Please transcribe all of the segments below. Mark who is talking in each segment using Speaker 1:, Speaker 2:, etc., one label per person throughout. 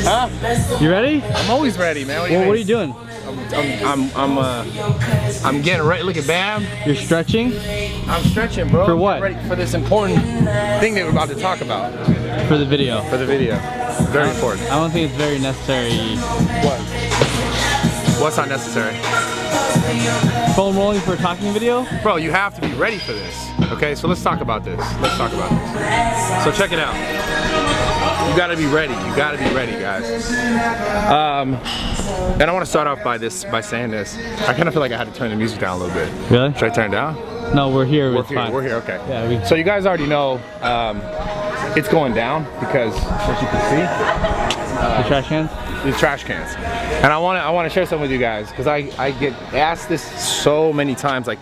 Speaker 1: Huh?
Speaker 2: You ready?
Speaker 1: I'm always ready, man.
Speaker 2: What are you doing?
Speaker 1: I'm getting ready. Look at Bam.
Speaker 2: You're stretching?
Speaker 1: I'm stretching, bro.
Speaker 2: For what?
Speaker 1: I'm ready for this important thing that we're about to talk about.
Speaker 2: For the video.
Speaker 1: For the video. Very important.
Speaker 2: I don't think it's very necessary.
Speaker 1: What? What's not necessary?
Speaker 2: Phone rolling for a talking video?
Speaker 1: Bro, you have to be ready for this. Okay, so let's talk about this. Let's talk about this. So check it out. You gotta be ready. You gotta be ready, guys. And I want to start off by saying this. I kind of feel like I had to turn the music down a little bit.
Speaker 2: Really?
Speaker 1: Should I turn it down?
Speaker 2: No, we're here.
Speaker 1: We're here. Okay.
Speaker 2: Yeah.
Speaker 1: So you guys already know it's going down because, as you can see,
Speaker 2: the trash cans.
Speaker 1: The trash cans. And I want to share something with you guys because I get asked this so many times. Like,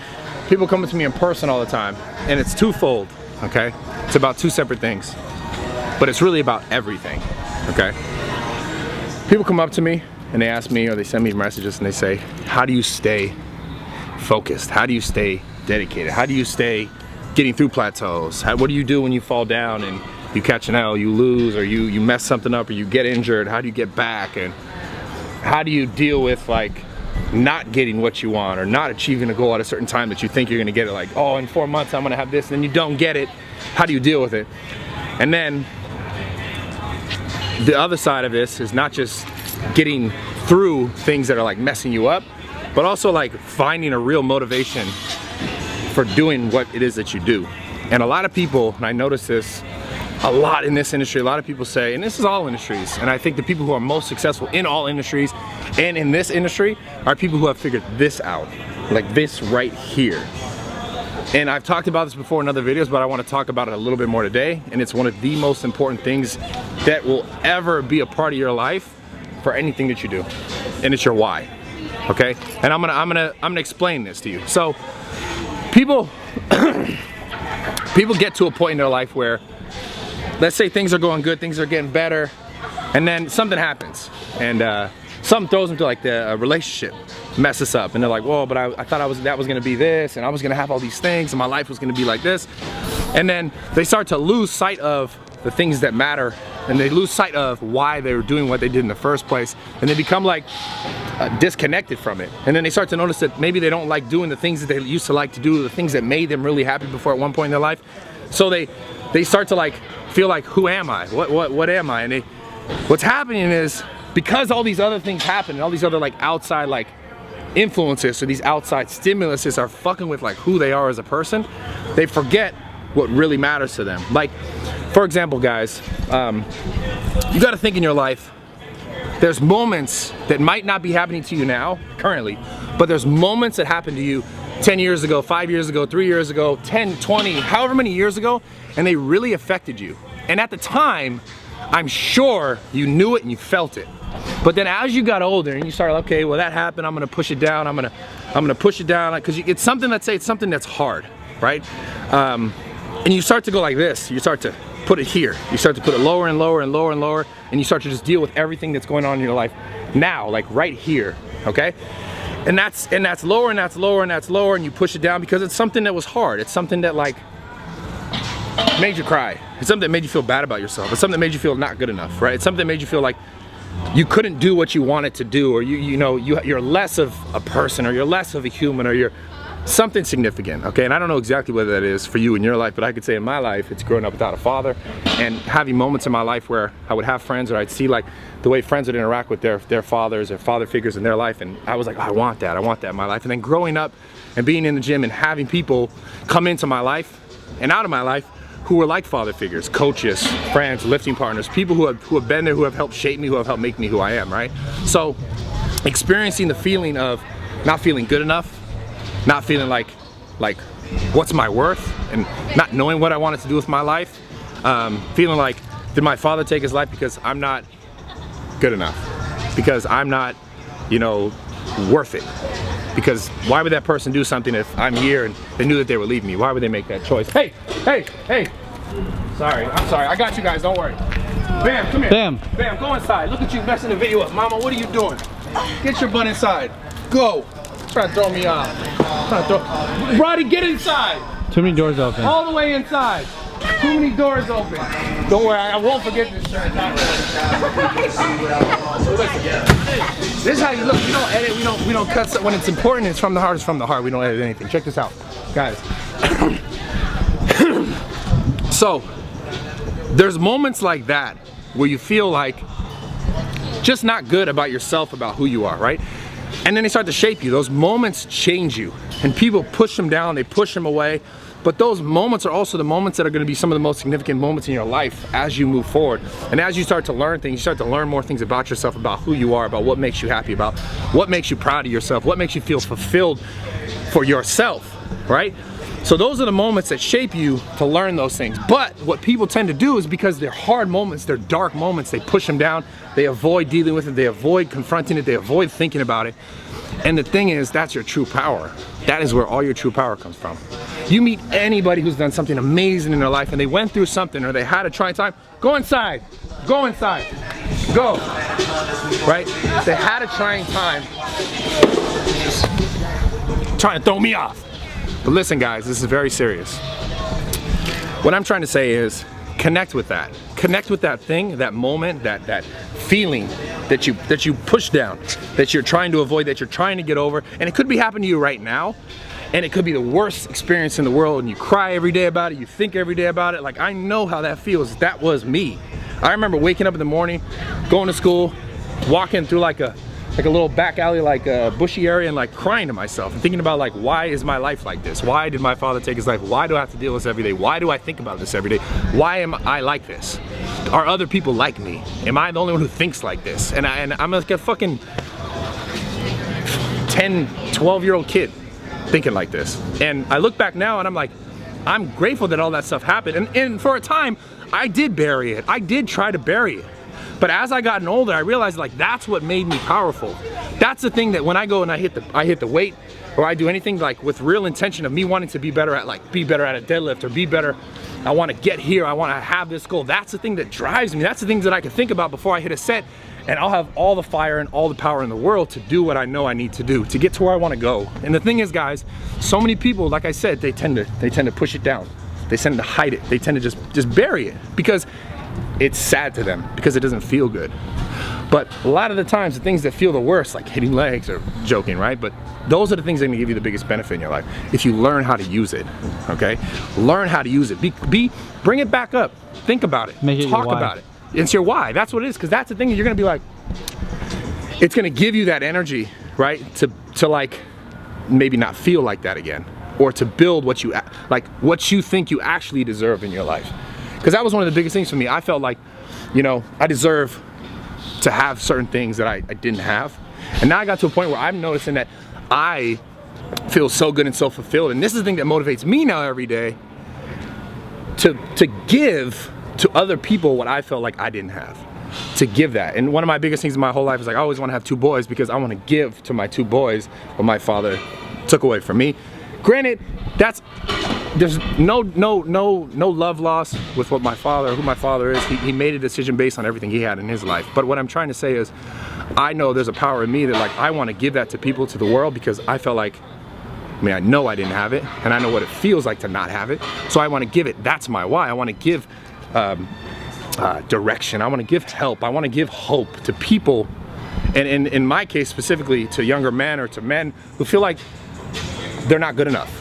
Speaker 1: people come to me in person all the time, and it's twofold. Okay. It's about two separate things, but it's really about everything. Okay. People come up to me and they ask me, or they send me messages and they say, how do you stay focused? How do you stay dedicated? How do you stay getting through plateaus? What do you do when you fall down and you catch an L, you lose, or you mess something up, or you get injured? How do you get back? And how do you deal with like not getting what you want or not achieving a goal at a certain time that you think you're gonna get it? Like, oh, in 4 months I'm gonna have this, and then you don't get it. How do you deal with it? And then the other side of this is not just getting through things that are like messing you up, but also like finding a real motivation for doing what it is that you do. And a lot of people, and I notice this a lot in this industry, a lot of people say, and this is all industries, and I think the people who are most successful in all industries and in this industry are people who have figured this out, like this right here. And I've talked about this before in other videos, but I want to talk about it a little bit more today. And it's one of the most important things that will ever be a part of your life for anything that you do. And it's your why. Okay? And I'm gonna explain this to you. So people get to a point in their life where, let's say things are going good, things are getting better, and then something happens. And something throws them to like the relationship messes up, and they're like, whoa, but I thought that was gonna be this, and I was gonna have all these things, and my life was gonna be like this. And then they start to lose sight of the things that matter, and they lose sight of why they were doing what they did in the first place, and they become like disconnected from it. And then they start to notice that maybe they don't like doing the things that they used to like to do, the things that made them really happy before at one point in their life. So they start to like feel like, who am I? What am I? And what's happening is, because all these other things happen, and all these other like outside like influences or these outside stimuluses are fucking with like who they are as a person, they forget what really matters to them. Like, for example, guys, you got to think in your life, there's moments that might not be happening to you now currently, but there's moments that happened to you 10 years ago, 5 years ago, 3 years ago, 10, 20, however many years ago, and they really affected you. And at the time, I'm sure you knew it and you felt it. But then as you got older and you started, okay, well that happened, I'm gonna push it down, I'm gonna push it down, because it's something, let's say it's something that's hard, right? And you start to go like this, you start to put it here, you start to put it lower and lower and lower and lower, and you start to just deal with everything that's going on in your life now, like right here, okay? And that's lower and that's lower and that's lower, and you push it down because it's something that was hard, it's something that like made you cry, it's something that made you feel bad about yourself, it's something that made you feel not good enough, right? It's something that made you feel like you couldn't do what you wanted to do, or you're less of a person, or you're less of a human, or you're something significant, okay? And I don't know exactly what that is for you in your life, but I could say in my life, it's growing up without a father and having moments in my life where I would have friends, or I'd see like the way friends would interact with their fathers or father figures in their life, and I was like, oh, I want that in my life. And then growing up and being in the gym and having people come into my life and out of my life who were like father figures, coaches, friends, lifting partners, people who have been there, who have helped shape me, who have helped make me who I am, right? So experiencing the feeling of not feeling good enough, not feeling like what's my worth, and not knowing what I wanted to do with my life, feeling like, did my father take his life because I'm not good enough, because I'm not, worth it? Because why would that person do something if I'm here and they knew that they would leave me? Why would they make that choice? Hey! Sorry, I'm sorry. I got you guys, don't worry. Bam, come here.
Speaker 2: Bam.
Speaker 1: Bam, go inside. Look at you messing the video up. Mama, what are you doing? Get your butt inside. Go. Try to throw me off. Roddy, get inside.
Speaker 2: Too many doors open.
Speaker 1: All the way inside. Too many doors open. Don't worry, I won't forget this shirt. This is how you look. We don't edit. We don't cut stuff. When it's important, it's from the heart. It's from the heart. We don't edit anything. Check this out, guys. So there's moments like that where you feel like just not good about yourself, about who you are, right? And then they start to shape you. Those moments change you, and people push them down. They push them away. But those moments are also the moments that are going to be some of the most significant moments in your life as you move forward. And as you start to learn things, you start to learn more things about yourself, about who you are, about what makes you happy, about what makes you proud of yourself, what makes you feel fulfilled for yourself, right? So those are the moments that shape you to learn those things. But what people tend to do is, because they're hard moments, they're dark moments, they push them down, they avoid dealing with it, they avoid confronting it, they avoid thinking about it. And the thing is, that's your true power. That is where all your true power comes from. You meet anybody who's done something amazing in their life and they went through something or they had a trying time, go inside, go inside, go, right? They had a trying time, just trying to throw me off. But listen guys, this is very serious. What I'm trying to say is, connect with that. Connect with that thing, that moment, that feeling that you push down, that you're trying to avoid, that you're trying to get over. And it could be happening to you right now. And it could be the worst experience in the world, and you cry every day about it, you think every day about it. Like, I know how that feels. That was me. I remember waking up in the morning, going to school, walking through like a little back alley, like a bushy area, and like crying to myself and thinking about like, why is my life like this? Why did my father take his life? Why do I have to deal with this every day? Why do I think about this every day? Why am I like this? Are other people like me? Am I the only one who thinks like this? And I'm like a fucking 10, 12-year-old kid thinking like this. And I look back now and I'm like, I'm grateful that all that stuff happened. And for a time, I did bury it. I did try to bury it. But as I gotten older, I realized like that's what made me powerful. That's the thing that when I go and I hit the weight, or I do anything like with real intention of me wanting to be better at a deadlift, or be better, I want to get here, I want to have this goal. That's the thing that drives me. That's the things that I can think about before I hit a set, and I'll have all the fire and all the power in the world to do what I know I need to do to get to where I want to go. And the thing is, guys, so many people, like I said, they tend to push it down. They tend to hide it. They tend to just bury it because it's sad to them, because it doesn't feel good. But a lot of the times, the things that feel the worst, like hitting legs or joking, right? But those are the things that are gonna give you the biggest benefit in your life if you learn how to use it, okay? Learn how to use it. Bring it back up. Think about it. Talk about it. It's your why. That's what it is, because that's the thing. You're gonna be like, it's gonna give you that energy, right? To like maybe not feel like that again, or to build what you think you actually deserve in your life. Because that was one of the biggest things for me. I felt like, you know, I deserve to have certain things that I didn't have. And now I got to a point where I'm noticing that I feel so good and so fulfilled. And this is the thing that motivates me now every day to give to other people what I felt like I didn't have. To give that. And one of my biggest things in my whole life is like, I always want to have 2 boys because I want to give to my 2 boys what my father took away from me. Granted, there's no love lost with who my father is. He made a decision based on everything he had in his life. But what I'm trying to say is, I know there's a power in me that like I want to give that to people, to the world, because I felt like, I know I didn't have it, and I know what it feels like to not have it. So I want to give it. That's my why. I want to give direction. I want to give help. I want to give hope to people, and in my case specifically, to younger men or to men who feel like they're not good enough.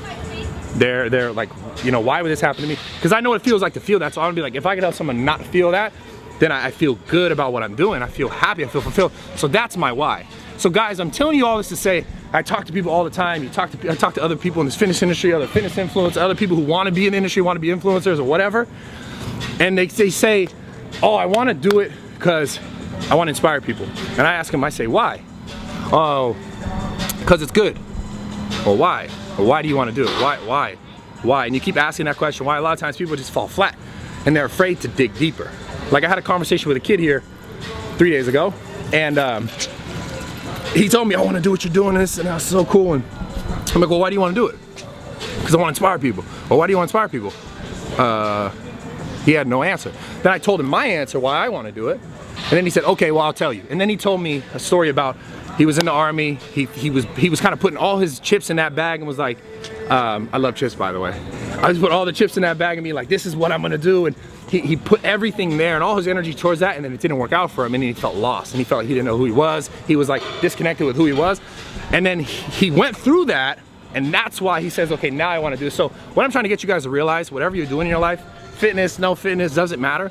Speaker 1: They're like, you know, why would this happen to me? Because I know what it feels like to feel that. So I want to be like, if I could help someone not feel that, then I feel good about what I'm doing. I feel happy, I feel fulfilled. So that's my why. So guys, I'm telling you all this to say, I talk to people all the time. I talk to other people in this fitness industry, other fitness influencers, other people who want to be in the industry, want to be influencers or whatever. And they say, oh, I want to do it because I want to inspire people. And I ask them, I say, why? Oh, because it's good. Well, why? Well, why do you want to do it? Why? And you keep asking that question, why? A lot of times people just fall flat and they're afraid to dig deeper. Like I had a conversation with a kid here 3 days ago, and he told me, I want to do what you're doing this, and that's so cool. And I'm like, well, why do you want to do it? Because I want to inspire people. Well, why do you want to inspire people? He had no answer. Then I told him my answer, why I want to do it. And then he said, okay, well, I'll tell you. And then he told me a story about, he was in the Army, he was kind of putting all his chips in that bag and was like, I love chips, by the way. I just put all the chips in that bag and be like, this is what I'm gonna do. And he put everything there and all his energy towards that, and then it didn't work out for him, and he felt lost, and he felt like he didn't know who he was. He was like disconnected with who he was. And then he went through that, and that's why he says, okay, now I wanna do this. So what I'm trying to get you guys to realize, whatever you're doing in your life, fitness, no fitness, doesn't matter.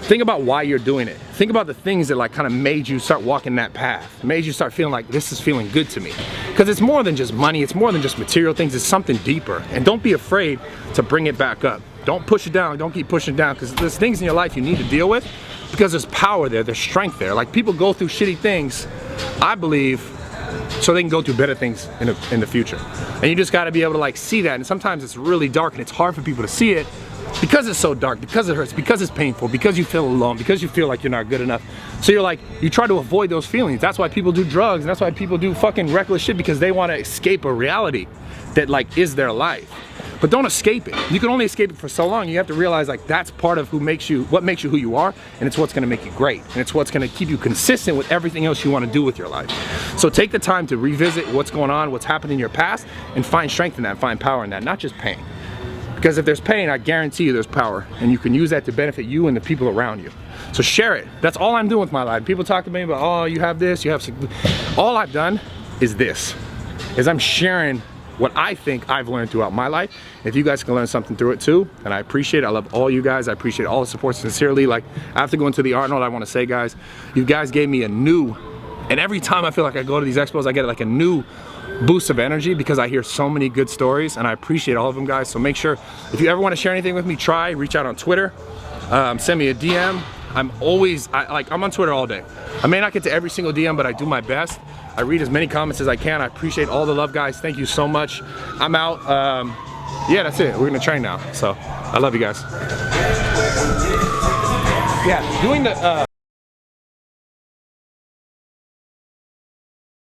Speaker 1: Think about why you're doing it. Think about the things that like kind of made you start walking that path, made you start feeling like this is feeling good to me. Because it's more than just money, it's more than just material things, it's something deeper. And don't be afraid to bring it back up. Don't push it down, don't keep pushing it down, because there's things in your life you need to deal with, because there's power there, there's strength there. Like, people go through shitty things, I believe, so they can go through better things in the future. And you just gotta be able to like see that. And sometimes it's really dark and it's hard for people to see it, because it's so dark, because it hurts, because it's painful, because you feel alone, because you feel like you're not good enough. So you're like, you try to avoid those feelings. That's why people do drugs, and that's why people do fucking reckless shit, because they want to escape a reality that like is their life. But don't escape it. You can only escape it for so long. You have to realize like that's part of what makes you who you are, and it's what's gonna make you great. And it's what's gonna keep you consistent with everything else you wanna do with your life. So take the time to revisit what's going on, what's happened in your past, and find strength in that, find power in that, not just pain. Because if there's pain, I guarantee you there's power, and you can use that to benefit you and the people around you. So share it. That's all I'm doing with my life. People talk to me about, oh, you have this, you have some. All I've done is this, is I'm sharing what I think I've learned throughout my life. If you guys can learn something through it too, and I appreciate it. I love all you guys. I appreciate all the support sincerely. Like, I have to go into the Arnold, I want to say, guys, you guys gave me a new, and every time I feel like I go to these expos, I get like a new boost of energy, because I hear so many good stories, and I appreciate all of them, guys. So make sure, if you ever want to share anything with me, reach out on Twitter, send me a DM. I'm on Twitter all day. I may not get to every single DM, but I do my best. I read as many comments as I can. I appreciate all the love, guys. Thank you so much. I'm out. Yeah, that's it. We're gonna train now. So I love you guys. Yeah, doing the